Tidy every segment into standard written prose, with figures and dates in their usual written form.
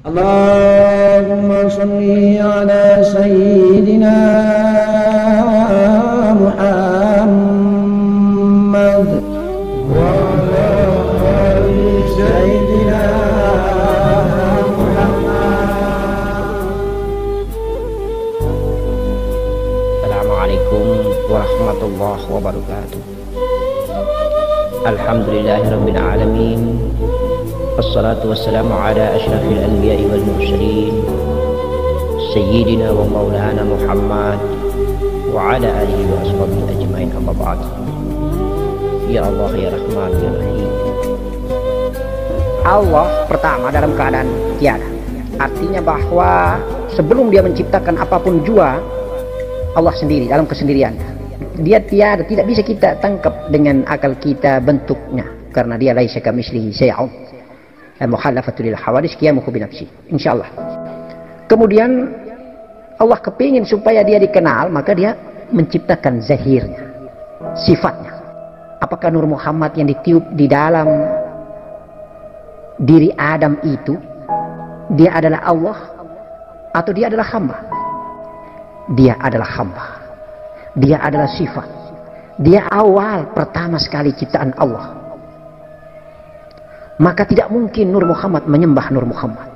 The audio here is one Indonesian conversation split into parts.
اللهم صل على سيدنا محمد وعلى آل سيدنا محمد. Assalamualaikum warahmatullahi wabarakatuh. Alhamdulillahirabbil alamin. Wassalatu wassalamu ala asyrafil anbiya'i wal mursalin sayyidina wa maulana Muhammad wa ala alihi wa ashabihi ajmain, amma ba'd. Ya Allah ya Rahman ya Rahim. Allah pertama dalam keadaan tiada. Artinya bahwa sebelum dia menciptakan apapun jua, Allah sendiri dalam kesendiriannya. Dia tiada, tidak bisa kita tangkap dengan akal kita bentuknya, karena dia laisa kamitslihi syai'un. Mukhalafatul lil hawadits qiyamuhu bi nafsi. Insyaallah. Kemudian Allah kepingin supaya dia dikenal, maka dia menciptakan zahirnya, sifatnya. Apakah Nur Muhammad yang ditiup di dalam diri Adam itu dia adalah Allah atau dia adalah hamba? Dia adalah hamba. Dia adalah sifat. Dia awal pertama sekali ciptaan Allah. Maka tidak mungkin Nur Muhammad menyembah Nur Muhammad.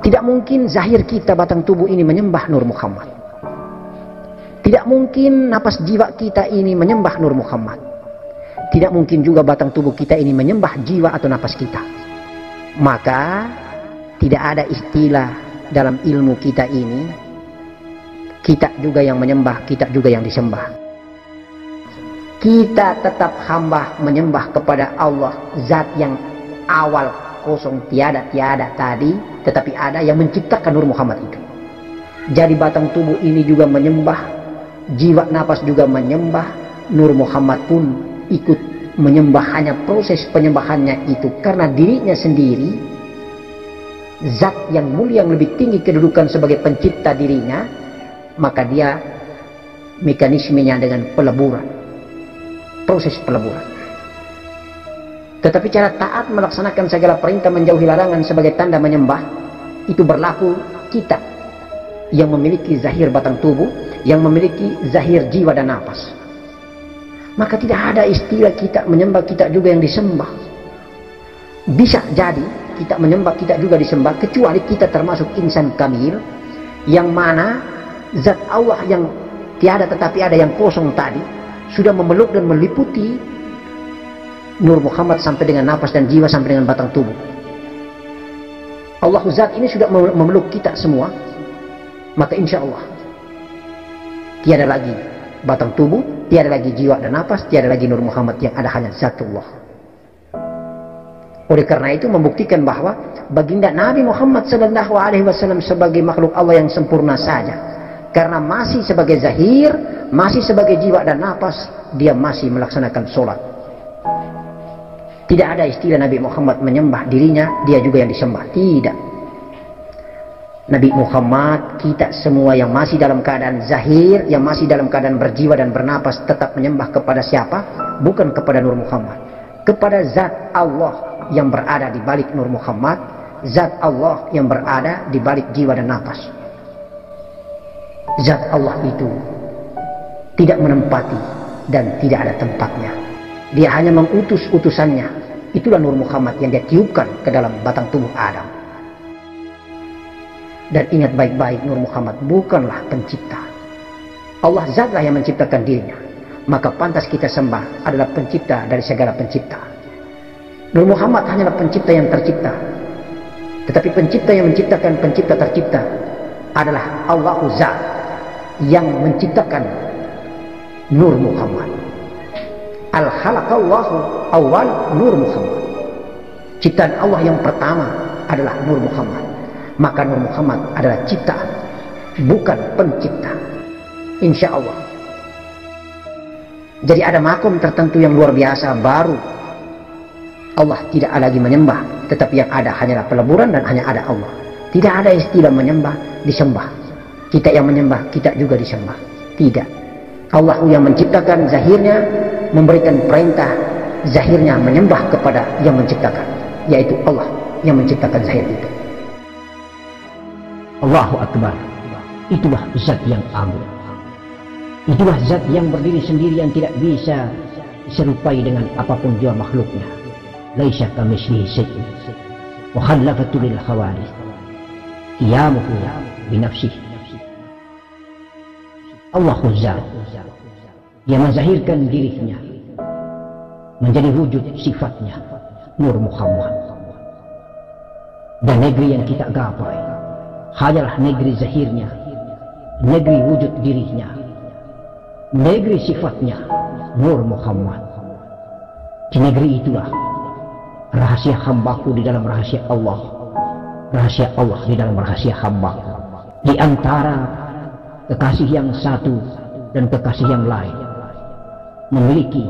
Tidak mungkin zahir kita batang tubuh ini menyembah Nur Muhammad. Tidak mungkin napas jiwa kita ini menyembah Nur Muhammad. Tidak mungkin juga batang tubuh kita ini menyembah jiwa atau napas kita. Maka tidak ada istilah dalam ilmu kita ini, kita juga yang menyembah, kita juga yang disembah. Kita tetap hamba menyembah kepada Allah, zat yang awal kosong tiada tadi, tetapi ada yang menciptakan Nur Muhammad itu. Jadi batang tubuh ini juga menyembah, jiwa nafas juga menyembah, Nur Muhammad pun ikut menyembah. Hanya proses penyembahannya itu karena dirinya sendiri zat yang mulia, yang lebih tinggi kedudukan sebagai pencipta dirinya, maka dia mekanismenya dengan peleburan, proses peleburan. Tetapi cara taat melaksanakan segala perintah, menjauhi larangan sebagai tanda menyembah, itu berlaku kita yang memiliki zahir batang tubuh, yang memiliki zahir jiwa dan nafas. Maka tidak ada istilah kita menyembah, kita juga yang disembah. Bisa jadi kita menyembah, kita juga disembah, kecuali kita termasuk insan kamil, yang mana zat Allah yang tiada tetapi ada, yang kosong tadi, sudah memeluk dan meliputi Nur Muhammad sampai dengan nafas dan jiwa, sampai dengan batang tubuh. Allah zat ini sudah memeluk kita semua. Maka insya Allah tiada lagi batang tubuh, tiada lagi jiwa dan nafas, tiada lagi Nur Muhammad, yang ada hanya zatullah. Oleh karena itu membuktikan bahwa baginda Nabi Muhammad SAW sebagai makhluk Allah yang sempurna saja, karena masih sebagai zahir, masih sebagai jiwa dan nafas, dia masih melaksanakan sholat. Tidak ada istilah Nabi Muhammad menyembah dirinya, dia juga yang disembah. Tidak. Nabi Muhammad, kita semua yang masih dalam keadaan zahir, yang masih dalam keadaan berjiwa dan bernapas, tetap menyembah kepada siapa? Bukan kepada Nur Muhammad. Kepada zat Allah yang berada di balik Nur Muhammad, zat Allah yang berada di balik jiwa dan nafas. Zat Allah itu tidak menempati dan tidak ada tempatnya. Dia hanya mengutus utusannya. Itulah Nur Muhammad yang dia tiupkan ke dalam batang tubuh Adam. Dan ingat baik-baik, Nur Muhammad bukanlah pencipta. Allah zatlah yang menciptakan dirinya. Maka pantas kita sembah adalah pencipta dari segala pencipta. Nur Muhammad hanyalah pencipta yang tercipta. Tetapi pencipta yang menciptakan pencipta tercipta adalah Allah zat yang menciptakan Nur Muhammad. Al-khalaqallahu awal Nur Muhammad. Ciptaan Allah yang pertama adalah Nur Muhammad. Maka Nur Muhammad adalah ciptaan, bukan pencipta. Insya Allah. Jadi ada makom tertentu yang luar biasa, baru Allah tidak lagi menyembah, tetapi yang ada hanyalah peleburan dan hanya ada Allah. Tidak ada istilah menyembah, disembah. Kita yang menyembah, kita juga disembah. Tidak. Allah yang menciptakan zahirnya, memberikan perintah zahirnya menyembah kepada yang menciptakan, yaitu Allah yang menciptakan zahir itu. Allahu Akbar. Itulah zat yang agung. Itulah zat yang berdiri sendiri, yang tidak bisa diserupai dengan apapun jua makhluknya. Laisa kamitslihi syai'un wa khallafatu lil khawarij qiyamuhu binafsihi. Allahu zat yang menzahirkan dirinya menjadi wujud sifatnya, Nur Muhammad. Dan negeri yang kita gapai hanyalah negeri zahirnya, negeri wujud dirinya, negeri sifatnya, Nur Muhammad. Di negeri itulah rahasia hambaku di dalam rahasia Allah, rahasia Allah di dalam rahasia hambaku. Di antara kekasih yang satu dan kekasih yang lain memiliki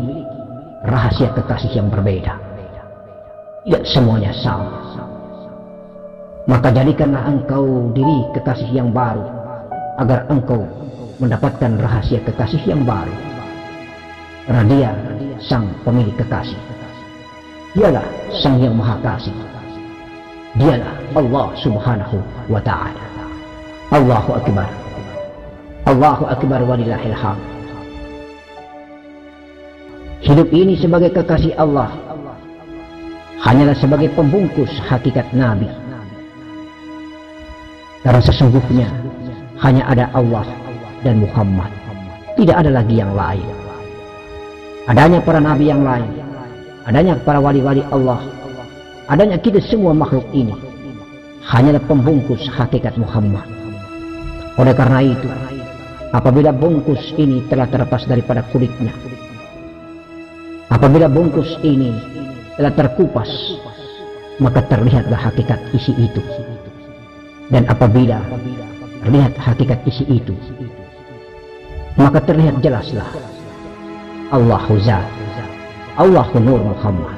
rahasia kekasih yang berbeda. Tidak semuanya sama. Maka jadikanlah engkau diri kekasih yang baru, agar engkau mendapatkan rahasia kekasih yang baru. Karena dia sang pemilik kekasih. Dialah sang yang maha kasih. Dialah Allah subhanahu wa ta'ala. Allahu Akbar. Allahu Akbar walillahil hamd. Hidup ini sebagai kekasih Allah hanyalah sebagai pembungkus hakikat Nabi. Karena sesungguhnya hanya ada Allah dan Muhammad, tidak ada lagi yang lain. Adanya para nabi yang lain, adanya para wali-wali Allah, adanya kita semua makhluk ini hanyalah pembungkus hakikat Muhammad. Oleh karena itu, apabila bungkus ini telah terlepas daripada kulitnya, apabila bungkus ini telah terkupas, maka terlihatlah hakikat isi itu. Dan apabila terlihat hakikat isi itu, maka terlihat jelaslah Allahu Zat, Allahu Nur Muhammad,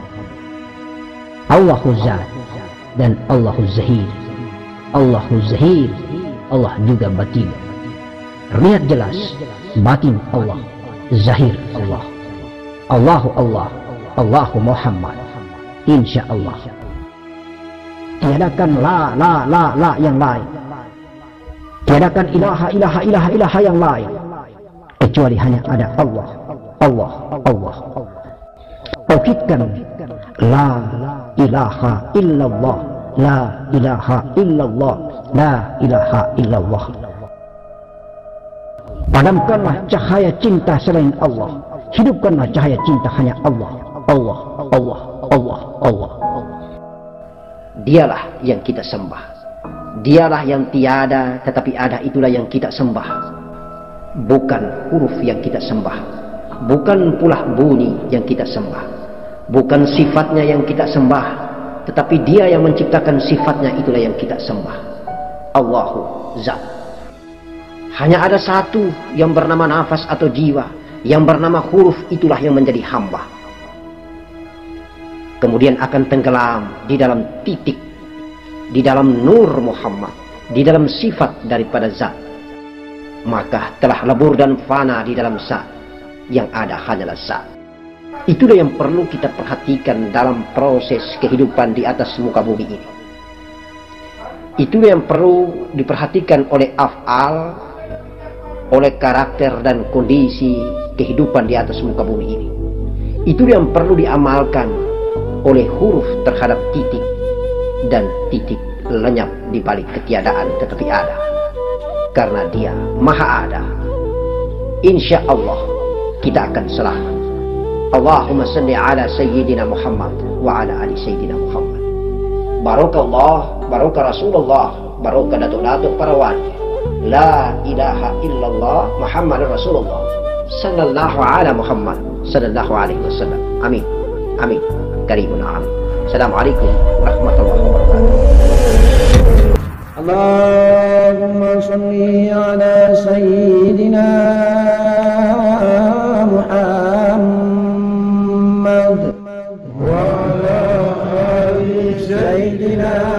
Allahu Zat, dan Allahu Zahir. Allahu Zahir, Allah juga batin. Terlihat jelas batin Allah, Zahir Allah. Allahu Allah, Allahu Muhammad. Insya Allah. Tiadakan la yang lain. Tiadakan ilaha yang lain. Kecuali hanya ada Allah, Allah, Allah. Tauhidkan la ilaha illallah, la ilaha illallah, la ilaha illallah. Padamkanlah cahaya cinta selain Allah. Hidupkanlah cahaya cinta hanya Allah, Allah, Allah, Allah, Allah. Dialah yang kita sembah. Dialah yang tiada tetapi ada, itulah yang kita sembah. Bukan huruf yang kita sembah, bukan pula bunyi yang kita sembah, bukan sifatnya yang kita sembah, tetapi dia yang menciptakan sifatnya, itulah yang kita sembah. Allahu Zat. Hanya ada satu yang bernama nafas atau jiwa, yang bernama huruf, itulah yang menjadi hamba. Kemudian akan tenggelam di dalam titik, di dalam Nur Muhammad, di dalam sifat daripada Zat. Maka telah lebur dan fana di dalam Zat. Yang ada hanyalah Zat. Itulah yang perlu kita perhatikan dalam proses kehidupan di atas muka bumi ini. Itulah yang perlu diperhatikan oleh af'al, oleh karakter dan kondisi kehidupan di atas muka bumi ini. Itulah yang perlu diamalkan oleh huruf terhadap titik, dan titik lenyap di balik ketiadaan tetapi ada, karena dia maha ada. Insya Allah kita akan selamat. Allahumma salli ala Sayyidina Muhammad wa ala ali Sayyidina Muhammad. Barakallah, barokah Rasulullah, barokah datuk-datuk para wali. La ilaha illallah Muhammadur Rasulullah sallallahu ala Muhammad sallallahu alaihi wasallam. Amin. Amin. Karimun amin. Assalamualaikum warahmatullahi wabarakatuh. Allahumma salli ala Sayyidina Muhammad wa ala ali Sayyidina